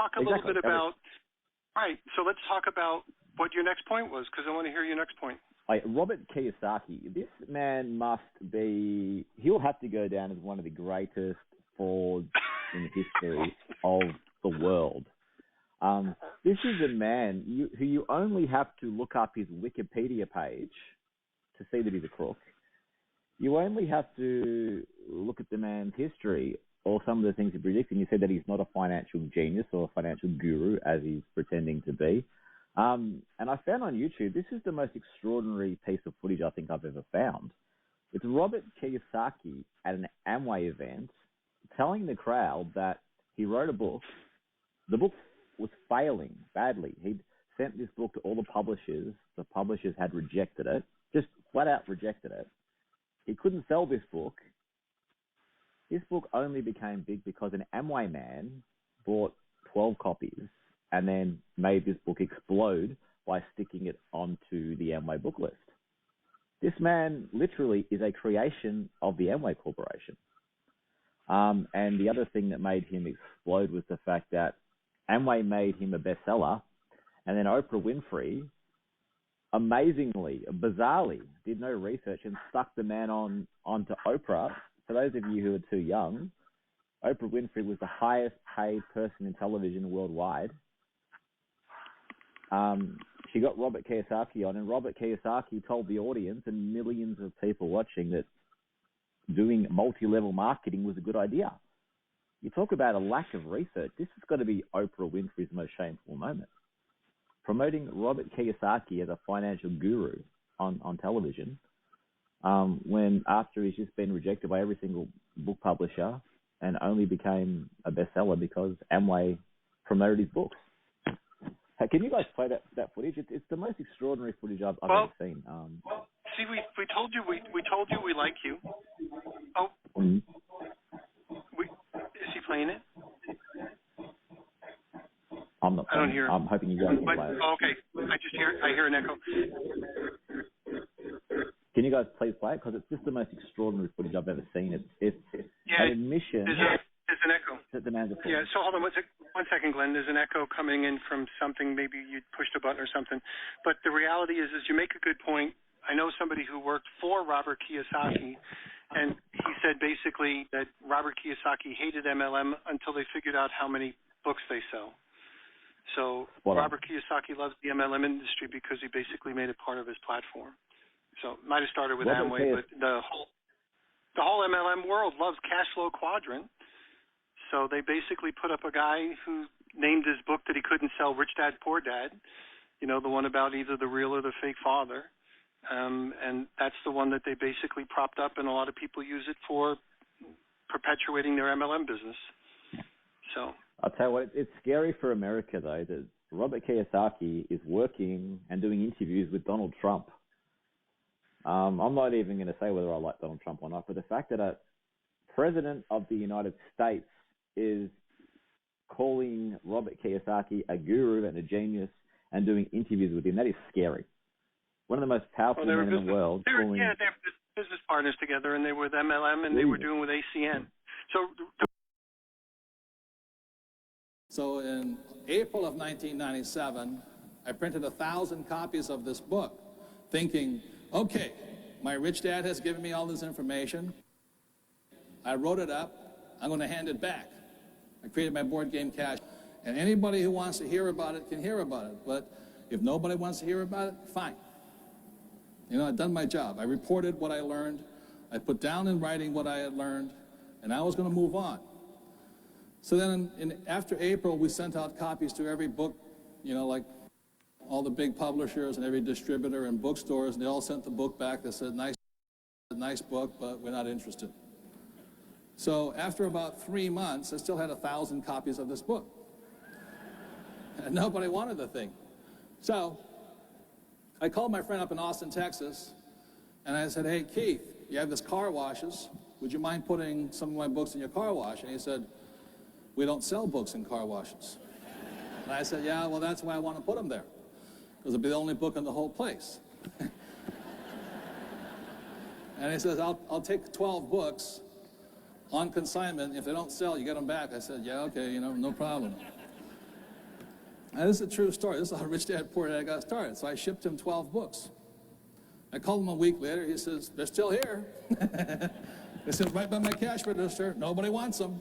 talk a little bit about, right, so let's talk about what your next point was, because I want to hear your next point. Robert Kiyosaki, this man must be, he'll have to go down as one of the greatest frauds in the history of the world. This is a man who you only have to look up his Wikipedia page to see that he's a crook. You only have to look at the man's history or some of the things he predicts, and you said that he's not a financial genius or a financial guru, as he's pretending to be. And I found on YouTube, this is the most extraordinary piece of footage I think I've ever found. It's Robert Kiyosaki at an Amway event telling the crowd that he wrote a book. The book was failing badly. He'd sent this book to all the publishers. The publishers had rejected it, just flat out rejected it. He couldn't sell this book. This book only became big because an Amway man bought 12 copies and then made this book explode by sticking it onto the Amway book list. This man literally is a creation of the Amway Corporation. And the other thing that made him explode was the fact that Amway made him a bestseller, and then Oprah Winfrey, amazingly, bizarrely, did no research and stuck the man onto Oprah. For those of you who are too young, Oprah Winfrey was the highest paid person in television worldwide. She got Robert Kiyosaki on, and Robert Kiyosaki told the audience and millions of people watching that doing multi-level marketing was a good idea. You talk about a lack of research. This has got to be Oprah Winfrey's most shameful moment. Promoting Robert Kiyosaki as a financial guru on television, when after he's just been rejected by every single book publisher and only became a bestseller because Amway promoted his books. Hey, can you guys play that footage? It's the most extraordinary footage I've ever seen. See, we told you we like you. Oh, is he playing it? I'm not. I don't hear. I'm hoping you guys can play it. Oh, okay, I hear an echo. Can you guys please play it? Because it's just the most extraordinary footage I've ever seen. It's an admission. There's an echo. That the man's a fraud. Yeah. So hold on one second, Glenn. There's an echo coming in from something. Maybe you pushed a button or something. But the reality is you make a good point. I know somebody who worked for Robert Kiyosaki, and he said basically that Robert Kiyosaki hated MLM until they figured out how many books they sell. So Robert Kiyosaki loves the MLM industry because he basically made it part of his platform. So it might have started with Amway, but the whole MLM world loves cash flow quadrant. So they basically put up a guy who named his book that he couldn't sell, Rich Dad, Poor Dad, the one about either the real or the fake father. And that's the one that they basically propped up, and a lot of people use it for perpetuating their MLM business. So I'll tell you what, it's scary for America, though, that Robert Kiyosaki is working and doing interviews with Donald Trump. I'm not even going to say whether I like Donald Trump or not, but the fact that a president of the United States is calling Robert Kiyosaki a guru and a genius and doing interviews with him, that is scary. One of the most powerful men in the world. They're business partners together, and they were with MLM, and they were doing with ACN. So in April of 1997, I printed 1,000 copies of this book, thinking, okay, my rich dad has given me all this information. I wrote it up. I'm going to hand it back. I created my board game Cash. And anybody who wants to hear about it can hear about it. But if nobody wants to hear about it, fine. I've done my job. I reported what I learned. I put down in writing what I had learned. And I was going to move on. So then after April, we sent out copies to every book, like all the big publishers and every distributor and bookstores, and they all sent the book back that said, nice book, but we're not interested. So after about 3 months, I still had 1,000 copies of this book. And nobody wanted the thing. So I called my friend up in Austin, Texas, and I said, hey, Keith, you have this car washes. Would you mind putting some of my books in your car wash? And he said, we don't sell books in car washes. And I said, yeah, well, that's why I want to put them there, because it'll be the only book in the whole place. And he says, I'll take 12 books on consignment. If they don't sell, you get them back. I said, yeah, okay, no problem. And this is a true story. This is how Rich Dad Poor Dad got started. So I shipped him 12 books. I called him a week later. He says, they're still here. He says, right by my cash register. Nobody wants them.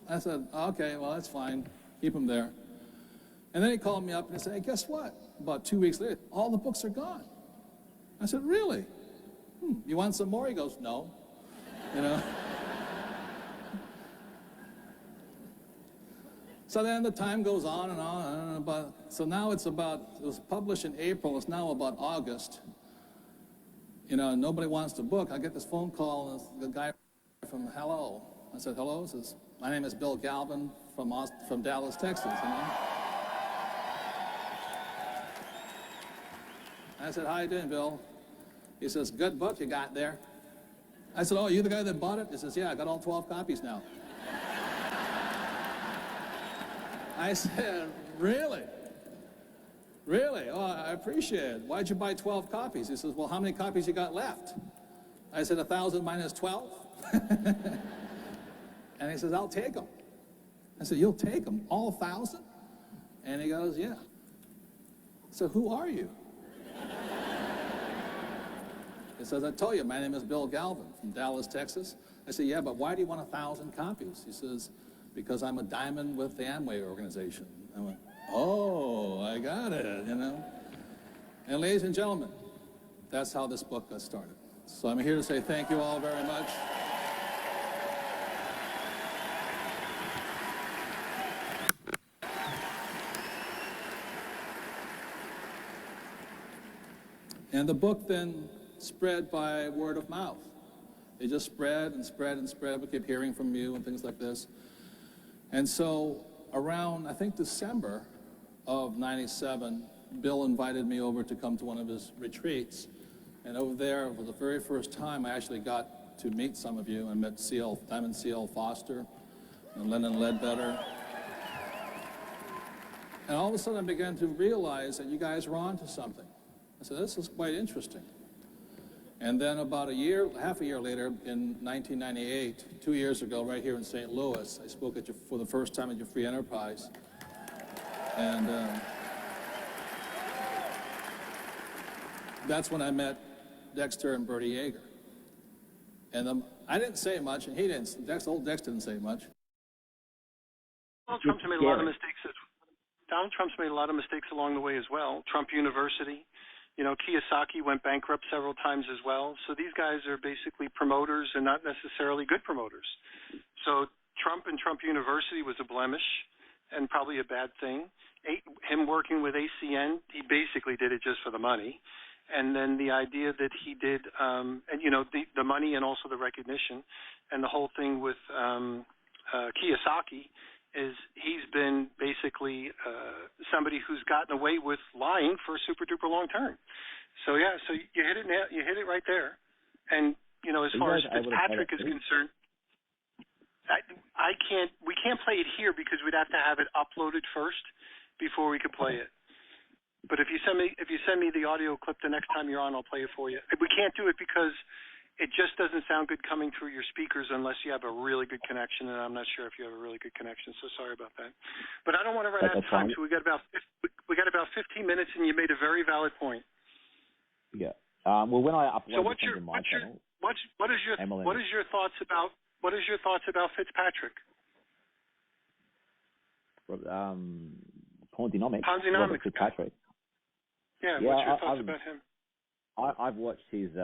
I said, okay, well, that's fine. Keep them there. And then he called me up and he said, hey, guess what? About 2 weeks later, all the books are gone. I said, really? You want some more? He goes, no. You know? So then the time goes on and on and on. So now it was published in April. It's now about August. You know, nobody wants the book. I get this phone call, and the guy from hello. I said, hello? He says, my name is Bill Galvin from Dallas, Texas. You know? I said, how you doing, Bill? He says, good book you got there. I said, oh, you the guy that bought it? He says, yeah, I got all 12 copies now. I said, really? Really? Oh, I appreciate it. Why'd you buy 12 copies? He says, well, how many copies you got left? I said, 1,000 minus 12. And he says, I'll take them. I said, you'll take them, all 1,000? And he goes, yeah. So who are you? He says, I told you, my name is Bill Galvin from Dallas, Texas. I said, yeah, but why do you want 1,000 copies? He says, because I'm a diamond with the Amway organization. I went, oh, I got it, you know. And ladies and gentlemen, that's how this book got started. So I'm here to say thank you all very much. And the book then spread by word of mouth. It just spread and spread and spread. We kept hearing from you and things like this. And so around, I think, December of '97, Bill invited me over to come to one of his retreats. And over there, for the very first time, I actually got to meet some of you. I met Diamond C.L. Foster and Lennon Ledbetter. And all of a sudden, I began to realize that you guys were onto something. I said, this is quite interesting. And then about half a year later, in 1998, 2 years ago, right here in St. Louis, I spoke for the first time at your free enterprise. And that's when I met Dexter and Bertie Yeager. And I didn't say much, and he didn't. Old Dex didn't say much. Donald Trump's made a lot of mistakes. Donald Trump's made a lot of mistakes along the way as well. Trump University. You know, Kiyosaki went bankrupt several times as well. So these guys are basically promoters and not necessarily good promoters. So Trump and Trump University was a blemish and probably a bad thing. Him working with ACN, he basically did it just for the money. And then the idea that he did, and you know, the money and also the recognition, and the whole thing with Kiyosaki is he's been basically somebody who's gotten away with lying for super duper long term. So yeah, so you hit it right there. And you know, as far as Fitzpatrick is concerned, we can't play it here because we'd have to have it uploaded first before we could play it. But if you send me the audio clip the next time you're on, I'll play it for you. We can't do it because it just doesn't sound good coming through your speakers unless you have a really good connection, and I'm not sure if you have a really good connection, so sorry about that. But I don't want to run out of time, so we got about 15 minutes, and you made a very valid point. Yeah. Well, when I upload to my channel, what is your thoughts about Fitzpatrick? Ponzinomics. Robert Fitzpatrick. Yeah. What's your thoughts about him? I've watched his